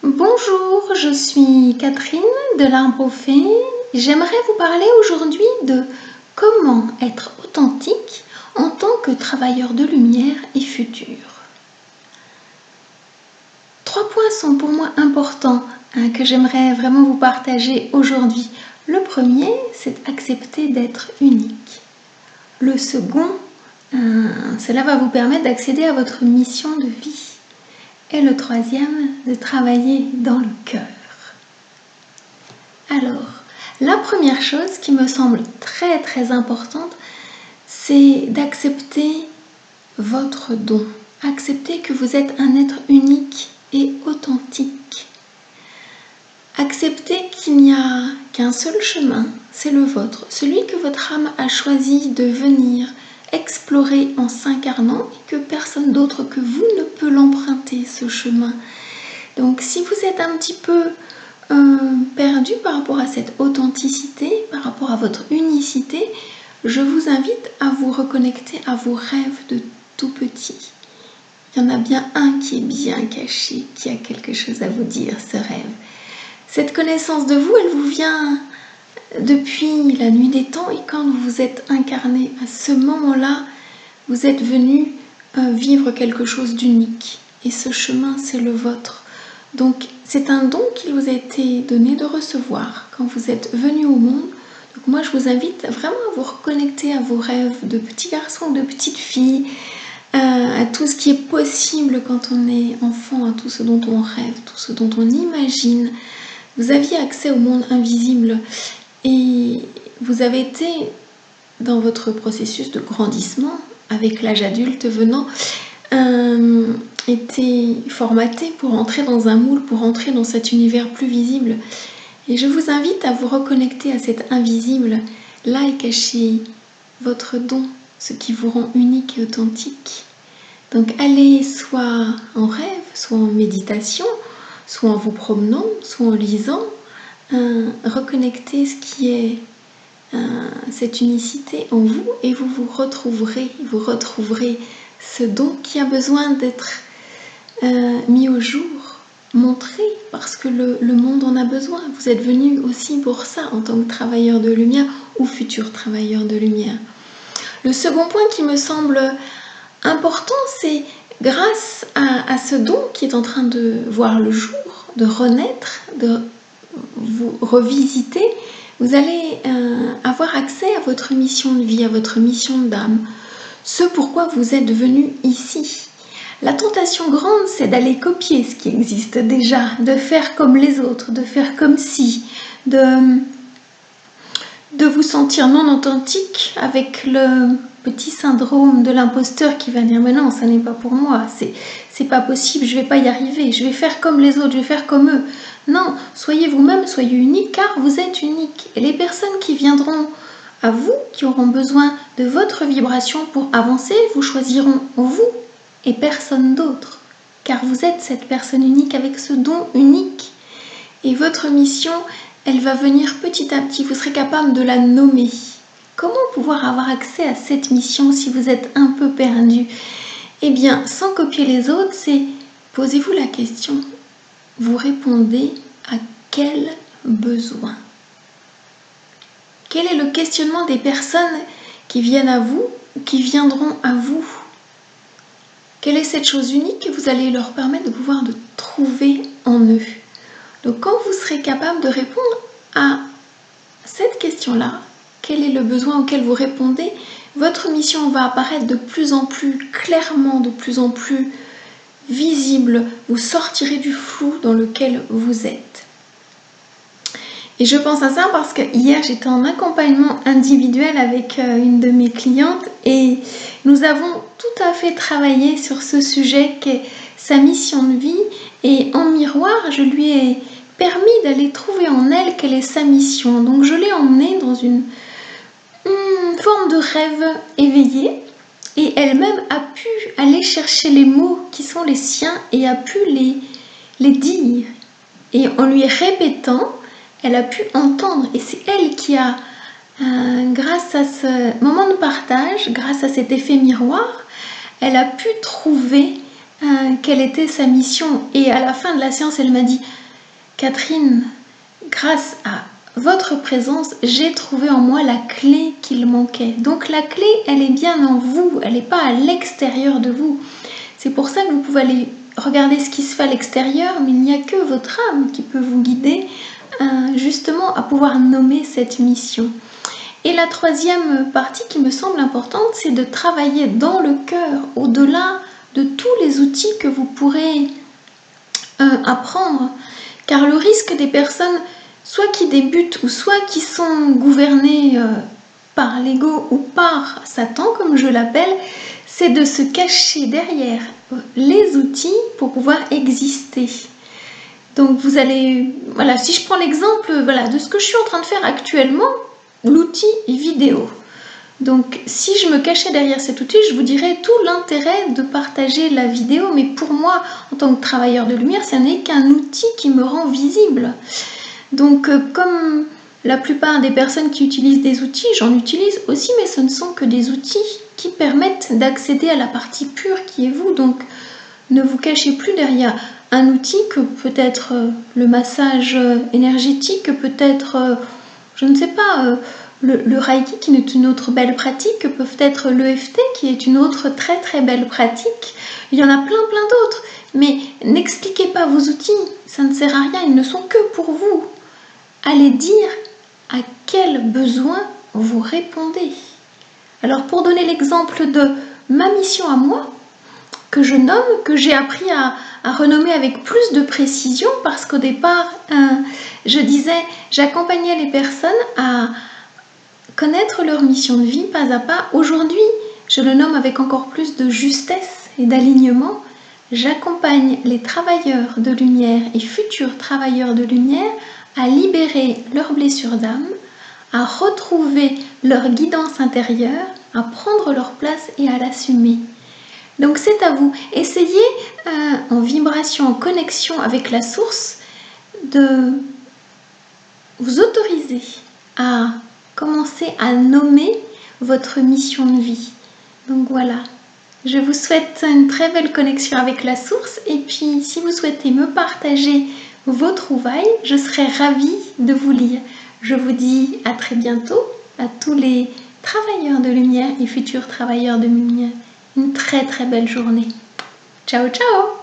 Bonjour, je suis Catherine de l'Arbre aux Fées. J'aimerais vous parler aujourd'hui de comment être authentique en tant que travailleur de lumière et futur. 3 points sont pour moi importants que j'aimerais vraiment vous partager aujourd'hui. Le premier, c'est accepter d'être unique. Le second, cela va vous permettre d'accéder à votre mission de vie. Et le troisième, de travailler dans le cœur. Alors, la première chose qui me semble très importante, c'est d'accepter votre don. Accepter que vous êtes un être unique et authentique. Accepter qu'il n'y a qu'un seul chemin, c'est le vôtre, celui que votre âme a choisi de venir explorer en s'incarnant et que personne d'autre que vous ne peut l'emprunter, ce chemin. Donc si vous êtes un petit peu perdu par rapport à cette authenticité, par rapport à votre unicité, je vous invite à vous reconnecter à vos rêves de tout petit. Il y en a bien un qui est bien caché, qui a quelque chose à vous dire, ce rêve. Cette connaissance de vous, elle vous vient depuis la nuit des temps et quand vous vous êtes incarné, à ce moment-là, vous êtes venu vivre quelque chose d'unique. Et ce chemin, c'est le vôtre. Donc, c'est un don qui vous a été donné de recevoir quand vous êtes venu au monde. Donc, moi, je vous invite vraiment à vous reconnecter à vos rêves de petits garçons, de petites filles, à tout ce qui est possible quand on est enfant, à tout ce dont on rêve, tout ce dont on imagine. Vous aviez accès au monde invisible et vous avez été dans votre processus de grandissement avec l'âge adulte venant, été formaté pour entrer dans un moule, pour entrer dans cet univers plus visible. Et je vous invite à vous reconnecter à cet invisible. Là est caché votre don, ce qui vous rend unique et authentique. Donc allez soit en rêve, soit en méditation, soit en vous promenant, soit en lisant, reconnectez ce qui est cette unicité en vous et vous retrouverez ce don qui a besoin d'être mis au jour, montré, parce que le monde en a besoin. Vous êtes venu aussi pour ça en tant que travailleur de lumière ou futur travailleur de lumière. Le second point qui me semble important, c'est grâce à ce don qui est en train de voir le jour, de renaître, de vous revisiter, vous allez avoir accès à votre mission de vie, à votre mission d'âme, ce pourquoi vous êtes venu ici. La tentation grande, c'est d'aller copier ce qui existe déjà, de faire comme les autres, de faire comme si, de vous sentir non authentique avec le petit syndrome de l'imposteur qui va dire mais non, ça n'est pas pour moi, c'est pas possible, je vais pas y arriver, je vais faire comme les autres, je vais faire comme eux. Non, soyez vous-même, soyez unique car vous êtes unique. Et les personnes qui viendront à vous, qui auront besoin de votre vibration pour avancer, vous choisiront vous et personne d'autre. Car vous êtes cette personne unique avec ce don unique. Et votre mission, elle va venir petit à petit, vous serez capable de la nommer. Comment pouvoir avoir accès à cette mission si vous êtes un peu perdu? Eh bien, sans copier les autres, c'est posez-vous la question. Vous répondez à quel besoin? Quel est le questionnement des personnes qui viennent à vous ou qui viendront à vous? Quelle est cette chose unique que vous allez leur permettre de pouvoir de trouver en eux? Donc quand vous serez capable de répondre à cette question-là, quel est le besoin auquel vous répondez, votre mission va apparaître de plus en plus clairement, de plus en plus visible, vous sortirez du flou dans lequel vous êtes. Et je pense à ça parce que hier j'étais en accompagnement individuel avec une de mes clientes et nous avons tout à fait travaillé sur ce sujet qu'est sa mission de vie et en miroir je lui ai permis d'aller trouver en elle quelle est sa mission. Donc je l'ai emmenée dans une forme de rêve éveillé et elle-même a pu aller chercher les mots qui sont les siens et a pu les dire. Et en lui répétant, elle a pu entendre et c'est elle qui a, grâce à ce moment de partage, grâce à cet effet miroir, elle a pu trouver quelle était sa mission. Et à la fin de la séance, elle m'a dit « Catherine, grâce à votre présence, j'ai trouvé en moi la clé qu'il manquait. » Donc la clé, elle est bien en vous, elle n'est pas à l'extérieur de vous. C'est pour ça que vous pouvez aller regarder ce qui se fait à l'extérieur, mais il n'y a que votre âme qui peut vous guider justement à pouvoir nommer cette mission. Et la troisième partie qui me semble importante, c'est de travailler dans le cœur, au-delà de tous les outils que vous pourrez apprendre. Car le risque des personnes, soit qui débutent ou soit qui sont gouvernées par l'ego ou par Satan, comme je l'appelle, c'est de se cacher derrière les outils pour pouvoir exister. Donc vous allez, voilà, si je prends l'exemple de ce que je suis en train de faire actuellement, l'outil vidéo. Donc si je me cachais derrière cet outil, je vous dirais tout l'intérêt de partager la vidéo, mais pour moi, en tant que travailleur de lumière, ce n'est qu'un outil qui me rend visible. Donc comme la plupart des personnes qui utilisent des outils, j'en utilise aussi, mais ce ne sont que des outils qui permettent d'accéder à la partie pure qui est vous. Donc ne vous cachez plus derrière un outil que peut-être le massage énergétique, que peut-être, je ne sais pas, le Reiki qui est une autre belle pratique, que peut-être l'EFT qui est une autre très très belle pratique. Il y en a plein d'autres, mais n'expliquez pas vos outils, ça ne sert à rien, ils ne sont que pour vous. Allez dire à quel besoin vous répondez. Alors pour donner l'exemple de ma mission à moi, que je nomme, que j'ai appris à renommer avec plus de précision, parce qu'au départ, je disais, j'accompagnais les personnes à connaître leur mission de vie pas à pas. Aujourd'hui, je le nomme avec encore plus de justesse et d'alignement. J'accompagne les travailleurs de lumière et futurs travailleurs de lumière à libérer leurs blessures d'âme, à retrouver leur guidance intérieure, à prendre leur place et à l'assumer. Donc c'est à vous. Essayez en vibration, en connexion avec la source, de vous autoriser à commencer à nommer votre mission de vie. Donc voilà, je vous souhaite une très belle connexion avec la source, et puis si vous souhaitez me partager vos trouvailles, je serai ravie de vous lire. Je vous dis à très bientôt à tous les travailleurs de lumière et futurs travailleurs de lumière. Une très très belle journée. Ciao ciao!